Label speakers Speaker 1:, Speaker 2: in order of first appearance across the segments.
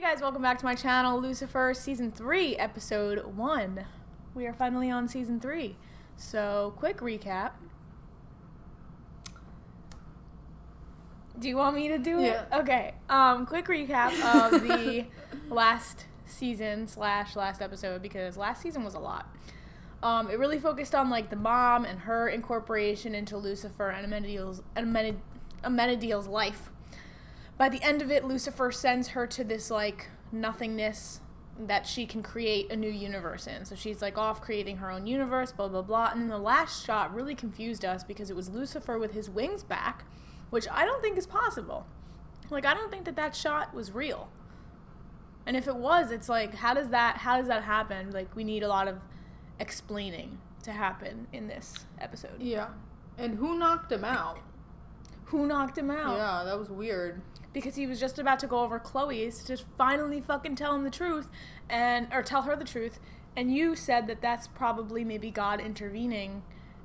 Speaker 1: guys, welcome back to my channel, Lucifer, Season 3, Episode 1. We are finally on Season 3. So, quick recap. Do you want me to do it?
Speaker 2: Yeah.
Speaker 1: Okay. Quick recap of the last season / last episode, because last season was a lot. It really focused on, like, the mom and her incorporation into Lucifer and Amenadiel's life. By the end of it, Lucifer sends her to this, like, nothingness that she can create a new universe in. So she's, like, off creating her own universe, blah, blah, blah. And then the last shot really confused us because it was Lucifer with his wings back, which I don't think is possible. Like, I don't think that shot was real. And if it was, it's like, how does that happen? Like, we need a lot of explaining to happen in this episode.
Speaker 2: Yeah. And who knocked him out?
Speaker 1: Who knocked him out?
Speaker 2: Yeah, that was weird.
Speaker 1: Because he was just about to go over Chloe's to finally fucking tell him the truth, or tell her the truth, and you said that that's probably maybe God intervening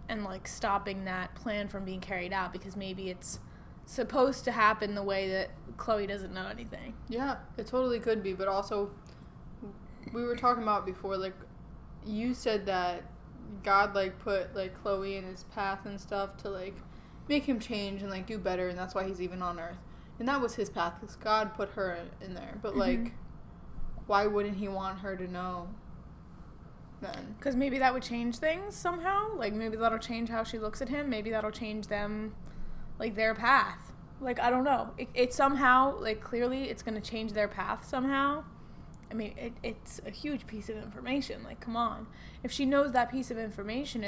Speaker 1: and, like, stopping that plan from being carried out, because maybe it's supposed to happen the way that Chloe doesn't know anything.
Speaker 2: Yeah, it totally could be, but also, we were talking about before, like, you said that God, like, put, like, Chloe in his path and stuff to, like, make him change and, like, do better, and that's why he's even on Earth. And that was his path, because God put her in there. But, like, why wouldn't he want her to know then?
Speaker 1: Because maybe that would change things somehow. Like, maybe that'll change how she looks at him. Maybe that'll change them, like, their path. Like, I don't know. It somehow, like, clearly it's going to change their path somehow. I mean, it's a huge piece of information. Like, come on. If she knows that piece of information,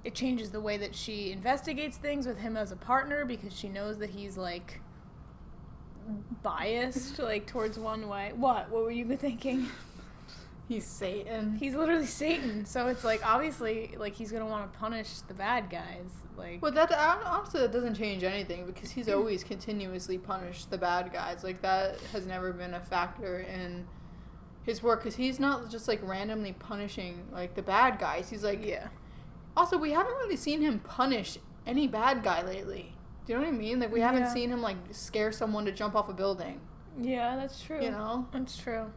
Speaker 1: it changes the way that she investigates things with him as a partner, because she knows that he's, like, biased, like, towards one way. What were you thinking?
Speaker 2: He's Satan.
Speaker 1: He's literally Satan. So it's, like, obviously, like, he's gonna want to punish the bad guys. Like,
Speaker 2: Well, honestly, that doesn't change anything, because he's always continuously punished the bad guys. Like, that has never been a factor in his work, because he's not just, like, randomly punishing, like, the bad guys. He's, like...
Speaker 1: yeah.
Speaker 2: Also, we haven't really seen him punish any bad guy lately. Do you know what I mean? Like, we haven't seen him, like, scare someone to jump off a building.
Speaker 1: Yeah, that's true.
Speaker 2: You know?
Speaker 1: That's true.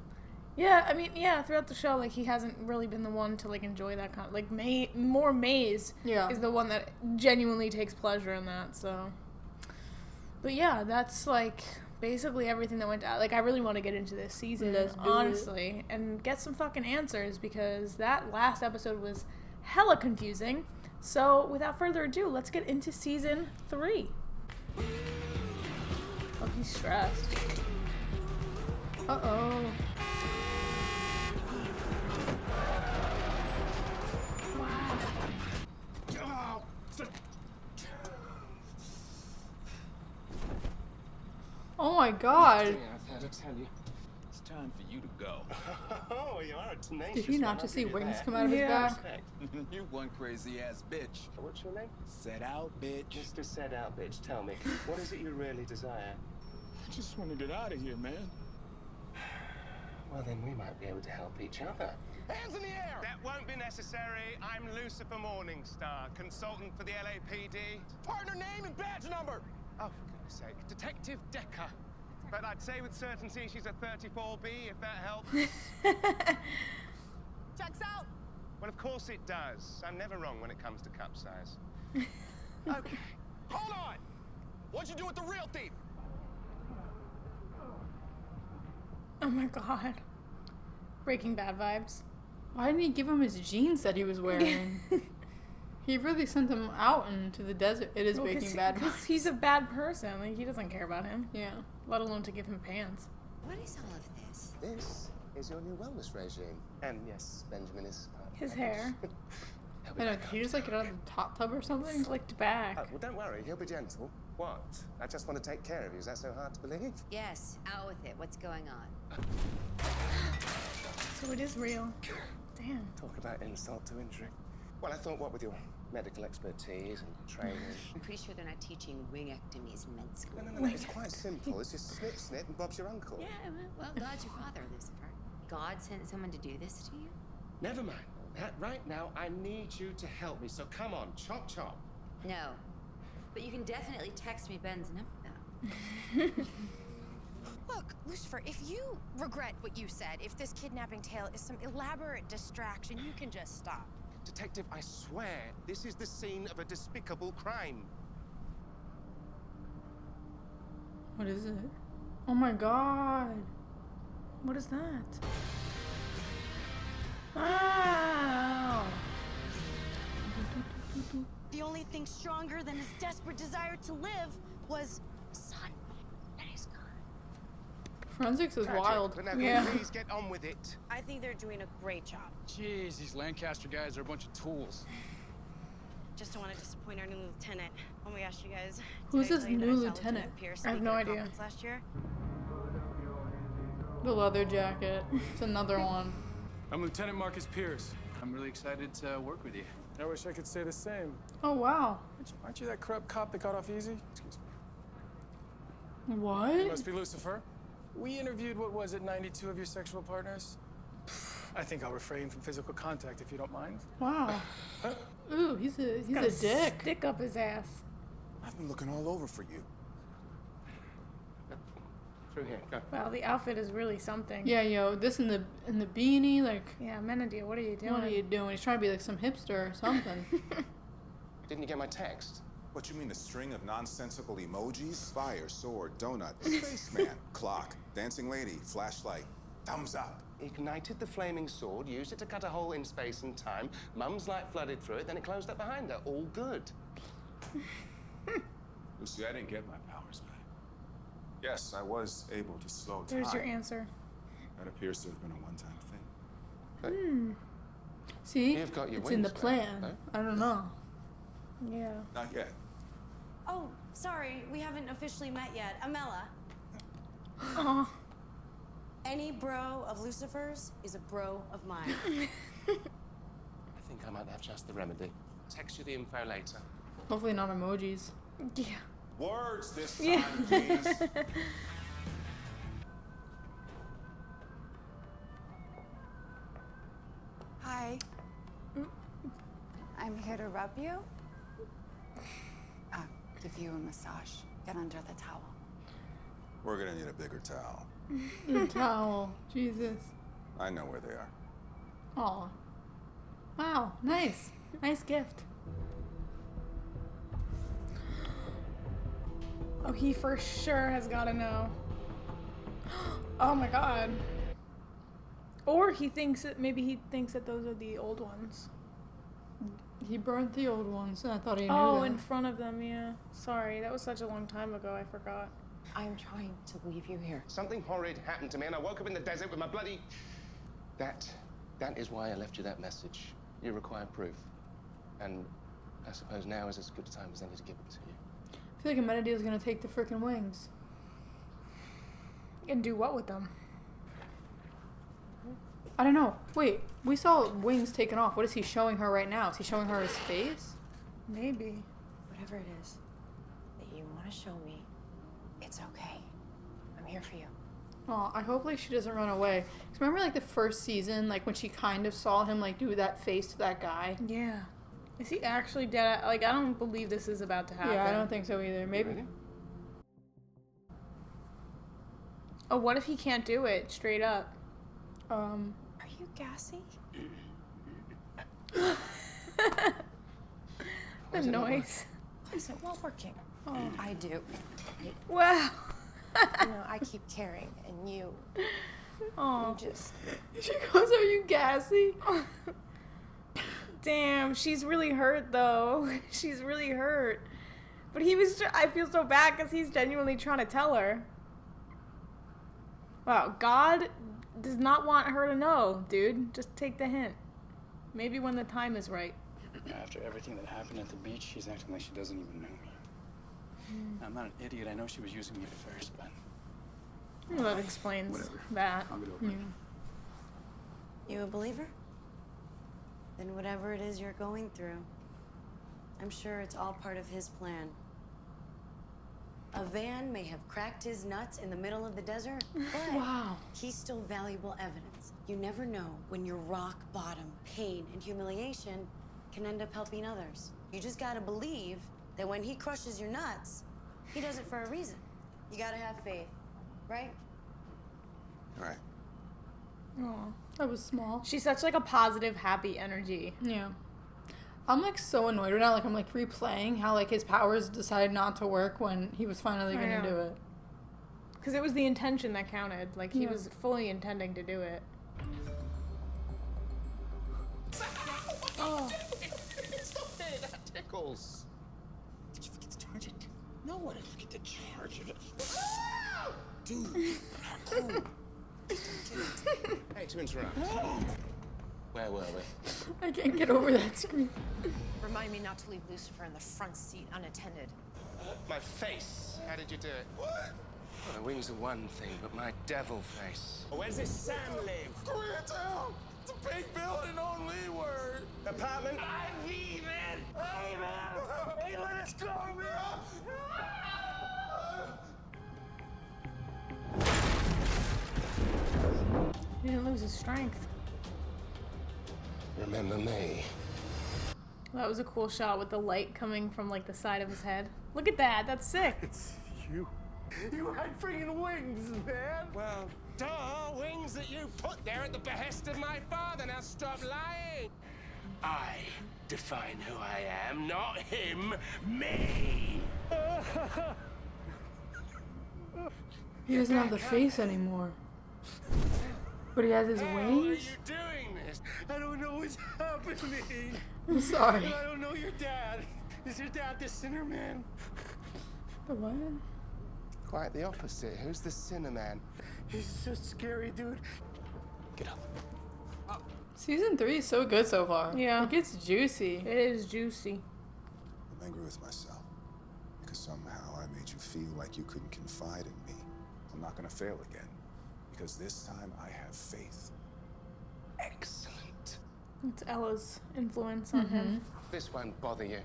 Speaker 1: Yeah, I mean, yeah, throughout the show, like, he hasn't really been the one to, like, enjoy that kind of, like, Maze is the one that genuinely takes pleasure in that, so. But yeah, that's, like, basically everything that went down. Like, I really want to get into this season, honestly, and get some fucking answers, because that last episode was hella confusing. So, without further ado, let's get into Season 3. Oh, he's stressed.
Speaker 2: Uh-oh. Oh my god.
Speaker 3: Yeah, I've had to tell you. It's time for you to go.
Speaker 4: Oh, you are a tenacious
Speaker 2: Did he not
Speaker 4: one,
Speaker 2: just
Speaker 4: I'll
Speaker 2: see
Speaker 4: give you
Speaker 2: wings
Speaker 4: that.
Speaker 2: come out of his back?
Speaker 4: Respect.
Speaker 3: You one crazy ass bitch.
Speaker 4: What's your name?
Speaker 3: Set out, bitch.
Speaker 4: Mr. Set Out, bitch. Tell me, what is it you really desire?
Speaker 3: I just want to get out of here, man.
Speaker 4: Well, then we might be able to help each other.
Speaker 3: Hands in the air!
Speaker 5: That won't be necessary. I'm Lucifer Morningstar, consultant for the LAPD.
Speaker 3: Partner name and badge number!
Speaker 5: Oh, for goodness sake. Detective Decker. But I'd say with certainty she's a 34B, if that helps.
Speaker 3: Checks out!
Speaker 5: Well, of course it does. I'm never wrong when it comes to cup size.
Speaker 3: Okay. Hold on! What'd you do with the real thief?
Speaker 1: Oh my god. Breaking Bad vibes.
Speaker 2: Why didn't he give him his jeans that he was wearing? He really sent him out into the desert. It is Breaking Bad.
Speaker 1: Because he's a bad person. Like, he doesn't care about him.
Speaker 2: Yeah.
Speaker 1: Let alone to give him pants.
Speaker 6: What is all of this?
Speaker 4: This is your new wellness regime. And yes, Benjamin is part of
Speaker 1: His
Speaker 4: the
Speaker 1: hair.
Speaker 4: package. He'll
Speaker 2: I
Speaker 4: be
Speaker 2: know,
Speaker 4: back
Speaker 2: did he just, like, get out of the hot tub or something?
Speaker 1: Slicked back.
Speaker 4: well, don't worry, he'll be gentle. What? I just want to take care of you. Is that so hard to believe?
Speaker 6: Yes, out with it. What's going on?
Speaker 1: So it is real. Damn.
Speaker 4: Talk about insult to injury. Well, I thought, what with your medical expertise and training?
Speaker 6: I'm pretty sure they're not teaching wingectomies in med school.
Speaker 4: No, it's quite simple. It's just snip, snip, and Bob's your uncle.
Speaker 6: Yeah, well, God's your father, Lucifer. God sent someone to do this to you?
Speaker 4: Never mind. Right now, I need you to help me. So come on, chop, chop.
Speaker 6: No. But you can definitely text me Ben's number, though.
Speaker 7: Look, Lucifer, if you regret what you said, if this kidnapping tale is some elaborate distraction, you can just stop.
Speaker 4: Detective, I swear, this is the scene of a despicable crime.
Speaker 2: What is it? Oh my god.
Speaker 1: What is that? Wow.
Speaker 7: The only thing stronger than his desperate desire to live was son. And he's gone.
Speaker 2: Forensics is
Speaker 4: Tragic,
Speaker 2: wild.
Speaker 4: but now can
Speaker 1: Yeah.
Speaker 4: we please get on with it?
Speaker 7: I think they're doing a great job.
Speaker 8: Jeez, these Lancaster guys are a bunch of tools.
Speaker 7: Just don't want to disappoint our new lieutenant. Oh my gosh, you guys.
Speaker 2: Who's
Speaker 7: did I
Speaker 2: this
Speaker 7: tell you that
Speaker 2: new
Speaker 7: I saw
Speaker 2: lieutenant?
Speaker 7: Lieutenant Pierce
Speaker 1: I have
Speaker 7: speak
Speaker 1: no
Speaker 7: at a
Speaker 1: idea.
Speaker 7: conference last year?
Speaker 2: The leather jacket. It's another one.
Speaker 8: I'm Lieutenant Marcus Pierce. I'm really excited to work with you.
Speaker 9: I wish I could say the same.
Speaker 2: Oh wow.
Speaker 9: Aren't you that corrupt cop that got off easy? Excuse me. You
Speaker 2: What?
Speaker 9: must be Lucifer. We interviewed, what was it, 92 of your sexual partners? I think I'll refrain from physical contact if you don't mind.
Speaker 2: Wow. Ooh, he's
Speaker 1: Got
Speaker 2: a dick.
Speaker 1: Stick up his ass.
Speaker 3: I've been looking all over for you.
Speaker 4: Through here, go.
Speaker 1: Wow, the outfit is really something.
Speaker 2: Yeah, yo, this in the beanie, like,
Speaker 1: Yeah, Amenadiel, what are you doing?
Speaker 2: what are you doing? He's trying to be like some hipster or something.
Speaker 4: Didn't you get my text?
Speaker 3: What, you mean the string of nonsensical emojis? Fire, sword, donut, spaceman, clock, dancing lady, flashlight, thumbs up.
Speaker 4: Ignited the flaming sword, used it to cut a hole in space and time. Mum's light flooded through it, then it closed up behind her. All good.
Speaker 10: Lucy, I didn't get my powers back. Yes, I was able to slow time.
Speaker 1: There's your answer.
Speaker 10: That appears to have been a one-time thing.
Speaker 2: See?
Speaker 4: You've got your
Speaker 2: it's in the
Speaker 4: wings back,
Speaker 2: plan.
Speaker 4: though.
Speaker 2: I don't know.
Speaker 1: Yeah.
Speaker 10: Not yet.
Speaker 7: Oh, sorry, we haven't officially met yet. Amela,
Speaker 1: Oh.
Speaker 7: any bro of Lucifer's is a bro of mine.
Speaker 4: I think I might have just the remedy. Text you the info later.
Speaker 2: Hopefully not emojis.
Speaker 1: Yeah.
Speaker 3: Words this time,
Speaker 1: Yeah.
Speaker 3: please.
Speaker 11: Hi. I'm here to rub you. Give you a massage. Get under the towel.
Speaker 3: We're gonna need a bigger towel.
Speaker 2: The towel. Jesus.
Speaker 3: I know where they are.
Speaker 2: Aw. Wow, nice. Nice gift.
Speaker 1: Oh, he for sure has got to know. Oh my god. Or he thinks that maybe he thinks that those are the old ones.
Speaker 2: He burnt the old ones, and I thought he knew
Speaker 1: Oh,
Speaker 2: that.
Speaker 1: in front of them, yeah. Sorry, that was such a long time ago, I forgot.
Speaker 6: I'm trying to leave you here.
Speaker 4: Something horrid happened to me, and I woke up in the desert with my bloody... That is why I left you that message. You require proof. And I suppose now is as good a time as any to give it to you.
Speaker 2: I feel like Amenadiel's gonna take the frickin' wings.
Speaker 1: And do what with them?
Speaker 2: I don't know. Wait, we saw wings taken off. What is he showing her right now? Is he showing her his face?
Speaker 1: Maybe.
Speaker 6: Whatever it is that you want to show me, it's okay. I'm here for you.
Speaker 2: Oh, I hope like she doesn't run away. 'Cause remember like the first season, like when she kind of saw him like do that face to that guy?
Speaker 1: Yeah. Is he actually dead? Like, I don't believe this is about to happen.
Speaker 2: Yeah, I don't think so either. Maybe.
Speaker 4: Ready?
Speaker 1: Oh, what if he can't do it straight up?
Speaker 11: Are you gassy?
Speaker 1: The noise.
Speaker 11: Why is it not working?
Speaker 6: Oh, I do.
Speaker 1: Wow.
Speaker 6: You know, I keep caring, and you
Speaker 1: Oh.
Speaker 6: just...
Speaker 2: She goes, "Are you gassy?"
Speaker 1: Damn, she's really hurt though. She's really hurt. But he was, I feel so bad because he's genuinely trying to tell her. Wow, God does not want her to know, dude. Just take the hint. Maybe when the time is right.
Speaker 8: After everything that happened at the beach, she's acting like she doesn't even know me. I'm not an idiot. I know she was using me at first, but
Speaker 1: Well, that explains that.
Speaker 8: I'll get over it.
Speaker 7: You a believer? Then whatever it is you're going through, I'm sure it's all part of his plan. A van may have cracked his nuts in the middle of the desert, but
Speaker 2: Wow.
Speaker 7: he's still valuable evidence. You never know when your rock bottom pain and humiliation can end up helping others. You just gotta believe that when he crushes your nuts, he does it for a reason. You gotta have faith, right?
Speaker 3: Right.
Speaker 1: Oh,
Speaker 2: that was small.
Speaker 1: She's such like a positive, happy energy.
Speaker 2: Yeah. I'm like so annoyed right now. Like I'm like replaying how like his powers decided not to work when he was finally gonna do it.
Speaker 1: Because it was the intention that counted. Like he was fully intending to do it.
Speaker 4: Oh. Stop it, that tickles.
Speaker 8: Did you forget to charge it? No, I didn't forget to charge it.
Speaker 4: Dude. Hey, to interrupt. Where were we?
Speaker 2: I can't get over that scream.
Speaker 6: Remind me not to leave Lucifer in the front seat unattended.
Speaker 4: My face. How did you do it? What? Well, the wings are one thing, but my devil face.
Speaker 5: Where's this Sam live?
Speaker 9: Koreatown! It's a big building on Leeward.
Speaker 5: Apartment?
Speaker 9: I'm leaving! Hey, man! Hey, let us go, man!
Speaker 1: He didn't lose his strength.
Speaker 4: Remember me.
Speaker 1: That was a cool shot with the light coming from like the side of his head. Look at that. That's sick.
Speaker 9: It's you. You had friggin' wings, man.
Speaker 5: Well, duh, wings that you put there at the behest of my father. Now stop lying. I define who I am, not him. Me.
Speaker 2: He doesn't have the face anymore. But he has his wings?
Speaker 5: Why are you doing this?
Speaker 9: I don't know what's happening.
Speaker 2: I'm sorry.
Speaker 9: And I don't know your dad. Is your dad the sinner man?
Speaker 2: The what?
Speaker 4: Quite the opposite. Who's the sinner man?
Speaker 9: He's just scary, dude.
Speaker 4: Get up.
Speaker 2: Season 3 is so good so far.
Speaker 1: Yeah.
Speaker 2: It gets juicy.
Speaker 1: It is juicy.
Speaker 3: I'm angry with myself because somehow I made you feel like you couldn't confide in me. I'm not gonna fail again because this time I have faith.
Speaker 4: Excellent.
Speaker 1: It's Ella's influence on him.
Speaker 4: This won't bother you.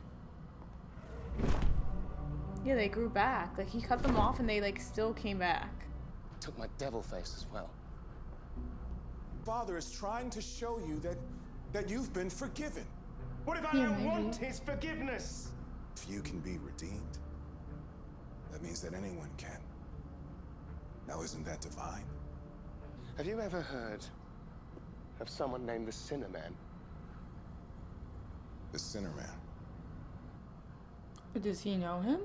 Speaker 1: Yeah, they grew back. Like he cut them off and they like still came back.
Speaker 4: Took my devil face as well.
Speaker 3: Father is trying to show you that you've been forgiven.
Speaker 5: What if I don't want his forgiveness?
Speaker 3: If you can be redeemed, that means that anyone can. Now, isn't that divine?
Speaker 4: Have you ever heard of someone named the Sinner Man?
Speaker 3: The Sinner Man.
Speaker 2: But does he know him?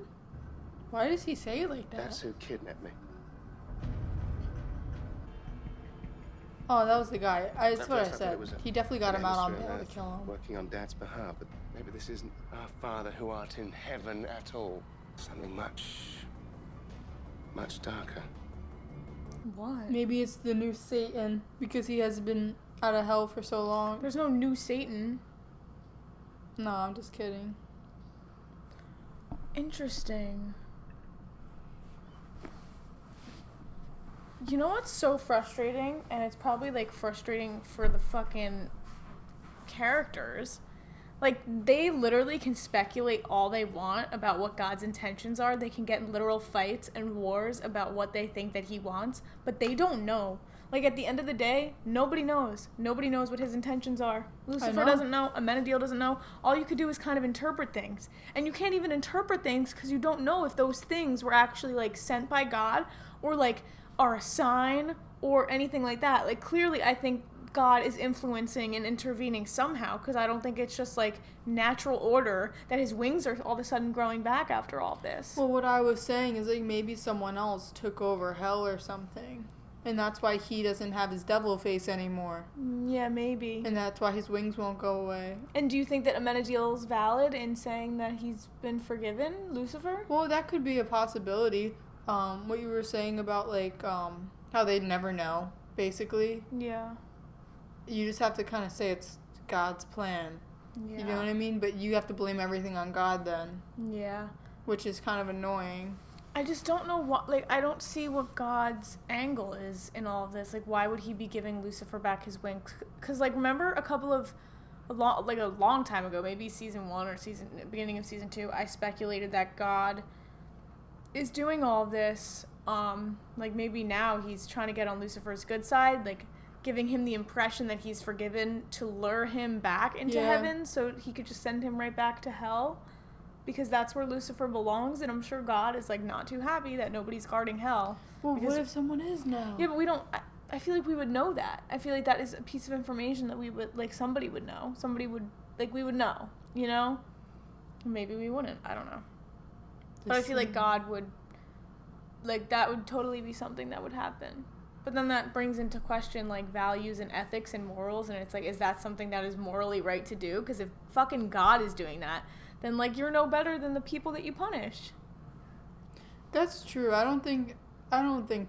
Speaker 2: Why does he say it like that?
Speaker 4: That's who kidnapped me.
Speaker 2: Oh, that was the guy. That's what I said. He definitely got him out on bail to kill him.
Speaker 4: Working on Dad's behalf, but maybe this isn't our Father who art in heaven at all. Something much, much darker.
Speaker 1: What?
Speaker 2: Maybe it's the new Satan because he has been out of hell for so long.
Speaker 1: There's no new Satan.
Speaker 2: No, I'm just kidding.
Speaker 1: Interesting. You know what's so frustrating? And it's probably like frustrating for the fucking characters. Like, they literally can speculate all they want about what God's intentions are. They can get in literal fights and wars about what they think that he wants, but they don't know. Like, at the end of the day, nobody knows. Nobody knows what his intentions are. Lucifer doesn't know. Amenadiel doesn't know. All you could do is kind of interpret things. And you can't even interpret things because you don't know if those things were actually, like, sent by God or, like, are a sign or anything like that. Like, clearly, I think God is influencing and intervening somehow, because I don't think it's just like natural order that his wings are all of a sudden growing back after all this.
Speaker 2: Well, what I was saying is like maybe someone else took over hell or something, and that's why he doesn't have his devil face anymore.
Speaker 1: Yeah, maybe.
Speaker 2: And that's why his wings won't go away.
Speaker 1: And do you think that Amenadiel's valid in saying that he's been forgiven, Lucifer?
Speaker 2: Well, that could be a possibility. What you were saying about like how they'd never know, basically.
Speaker 1: Yeah.
Speaker 2: You just have to kind of say it's God's plan.
Speaker 1: Yeah.
Speaker 2: You know what I mean? But you have to blame everything on God then.
Speaker 1: Yeah.
Speaker 2: Which is kind of annoying.
Speaker 1: I just don't know what, like, I don't see what God's angle is in all of this. Like, why would he be giving Lucifer back his wings? Because, like, remember a long time ago, maybe season 1 or beginning of season 2, I speculated that God is doing all this, like, maybe now he's trying to get on Lucifer's good side, like, giving him the impression that he's forgiven to lure him back into heaven so he could just send him right back to hell, because that's where Lucifer belongs. And I'm sure God is like not too happy that nobody's guarding hell.
Speaker 2: Well, what if someone is now?
Speaker 1: Yeah, but we don't, I feel like we would know that. I feel like that is a piece of information that we would, like, somebody would know. Somebody would, like, we would know, you know? Maybe we wouldn't. I don't know. But I feel like God would, like, that would totally be something that would happen. But then that brings into question, like, values and ethics and morals, and it's like, is that something that is morally right to do? Because if fucking God is doing that, then, like, you're no better than the people that you punish.
Speaker 2: That's true. I don't think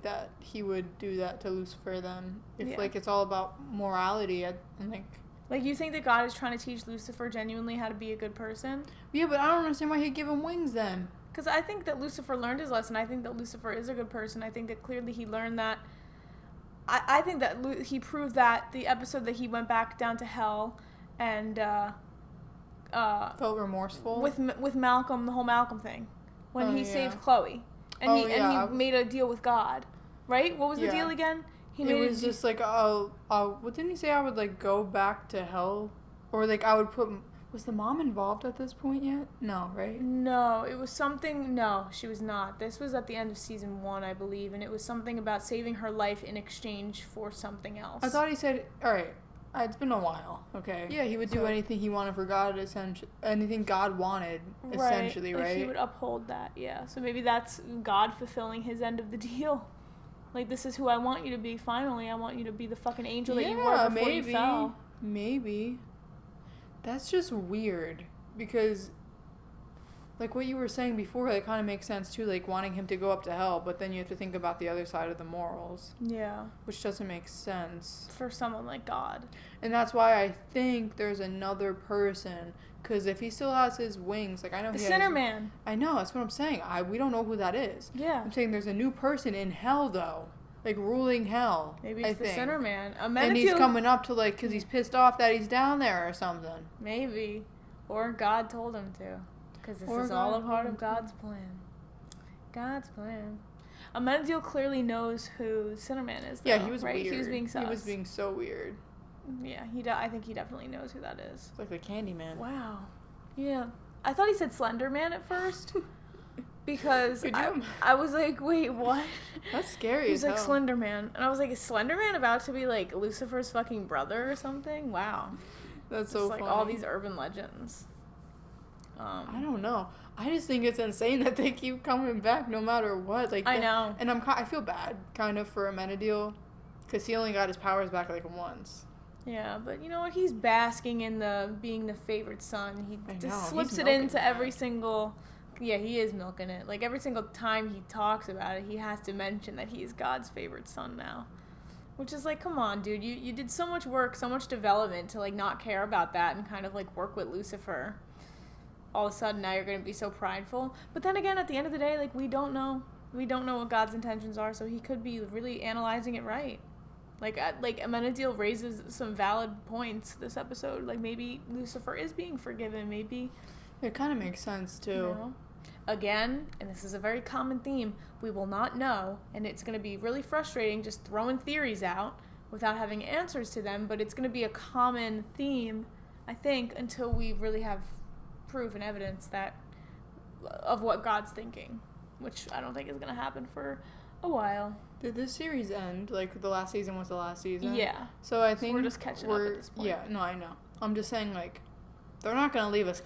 Speaker 2: that he would do that to Lucifer then. If, like, it's all about morality, I think.
Speaker 1: Like, you think that God is trying to teach Lucifer genuinely how to be a good person?
Speaker 2: Yeah, but I don't understand why he'd give him wings then.
Speaker 1: Because I think that Lucifer learned his lesson. I think that Lucifer is a good person. I think that clearly he learned that. I think that he proved that the episode that he went back down to hell and
Speaker 2: felt remorseful
Speaker 1: with Malcolm, the whole Malcolm thing, when he saved Chloe, and he made a deal with God, right? What was the deal again?
Speaker 2: It was just like, what didn't he say? I would, like, go back to hell, or like I would put. Was the mom involved at this point yet? No, right?
Speaker 1: No, it was something. No, she was not. This was at the end of season 1, I believe, and it was something about saving her life in exchange for something else.
Speaker 2: I thought he said, all right, it's been a while, okay? Yeah, he would do anything he wanted for God, essentially. Anything God wanted, essentially, right?
Speaker 1: Like he would uphold that, yeah. So maybe that's God fulfilling his end of the deal. Like, this is who I want you to be, finally. I want you to be the fucking angel that you were before you fell.
Speaker 2: Maybe. That's just weird, because, like, what you were saying before, it kind of makes sense, too, like, wanting him to go up to hell, but then you have to think about the other side of the morals.
Speaker 1: Yeah.
Speaker 2: Which doesn't make sense.
Speaker 1: For someone like God.
Speaker 2: And that's why I think there's another person, because if he still has his wings, like, I know
Speaker 1: the Sinner Man.
Speaker 2: I know, that's what I'm saying. We don't know who that is.
Speaker 1: Yeah.
Speaker 2: I'm saying there's a new person in hell, though. Like, ruling hell.
Speaker 1: Maybe it's the Sinner Man.
Speaker 2: And he's coming up to, like, because he's pissed off that he's down there or something.
Speaker 1: Maybe. Or God told him to. Because this is all a part of God's plan. God's plan. Amenadiel clearly knows who Sinner Man is, though,
Speaker 2: yeah, he was
Speaker 1: right?
Speaker 2: weird.
Speaker 1: He was being sus.
Speaker 2: He was being so weird.
Speaker 1: Yeah, I think he definitely knows who that is.
Speaker 2: It's like the Candyman.
Speaker 1: Wow. Yeah. I thought he said Slender Man at first. Because I was like, wait, what?
Speaker 2: That's scary.
Speaker 1: He's like Slender Man. And I was like, is Slender Man about to be like Lucifer's fucking brother or something? Wow.
Speaker 2: That's so
Speaker 1: funny. Like all these urban legends.
Speaker 2: I don't know. I just think it's insane that they keep coming back no matter what. Like
Speaker 1: I know.
Speaker 2: And I feel bad kind of for Amenadiel, because he only got his powers back like once.
Speaker 1: Yeah, but you know what? He's basking in being the favorite son. He just slips it into
Speaker 2: that.
Speaker 1: every single. Yeah, he is milking it. Like, every single time he talks about it, he has to mention that he's God's favorite son now. Which is like, come on, dude. You did so much work, so much development to, like, not care about that and kind of, like, work with Lucifer. All of a sudden, now you're going to be so prideful. But then again, at the end of the day, like, we don't know. We don't know what God's intentions are, so he could be really analyzing it right. Like Amenadiel raises some valid points this episode. Like, maybe Lucifer is being forgiven. Maybe...
Speaker 2: It kind of makes sense, too.
Speaker 1: You know? Again, and this is a very common theme, we will not know, and it's going to be really frustrating just throwing theories out without having answers to them, but it's going to be a common theme, I think, until we really have proof and evidence of what God's thinking, which I don't think is going to happen for a while.
Speaker 2: Did this series end? Like, the last season was the last season?
Speaker 1: Yeah.
Speaker 2: So I think
Speaker 1: we're just catching up at this point.
Speaker 2: Yeah, no, I know. I'm just saying, like, they're not going to leave us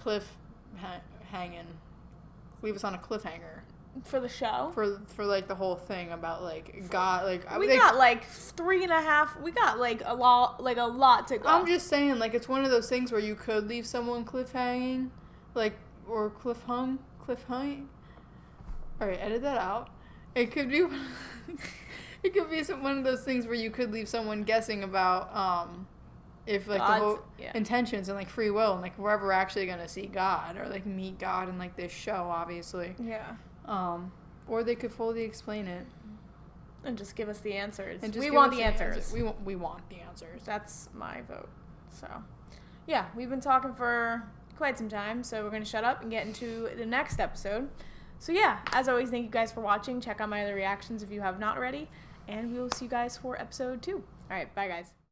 Speaker 2: leave us on a cliffhanger
Speaker 1: for the show,
Speaker 2: for like the whole thing about like God, like
Speaker 1: we got like 3.5, we got like a lot to go.
Speaker 2: I'm just saying, like, it's one of those things where you could leave someone cliffhanging, like, or cliffhung. All right, edit that out. It could be it could be one of those things where you could leave someone guessing about if, like, God's, the whole intentions and, like, free will, and, like, we're ever actually going to see God or, like, meet God in, like, this show, obviously.
Speaker 1: Yeah.
Speaker 2: Or they could fully explain it.
Speaker 1: And just give us the answers.
Speaker 2: And
Speaker 1: we want the answers.
Speaker 2: We want the answers.
Speaker 1: That's my vote. So, yeah, we've been talking for quite some time, so we're going to shut up and get into the next episode. So, yeah, as always, thank you guys for watching. Check out my other reactions if you have not already. And we will see you guys for episode 2. All right, bye, guys.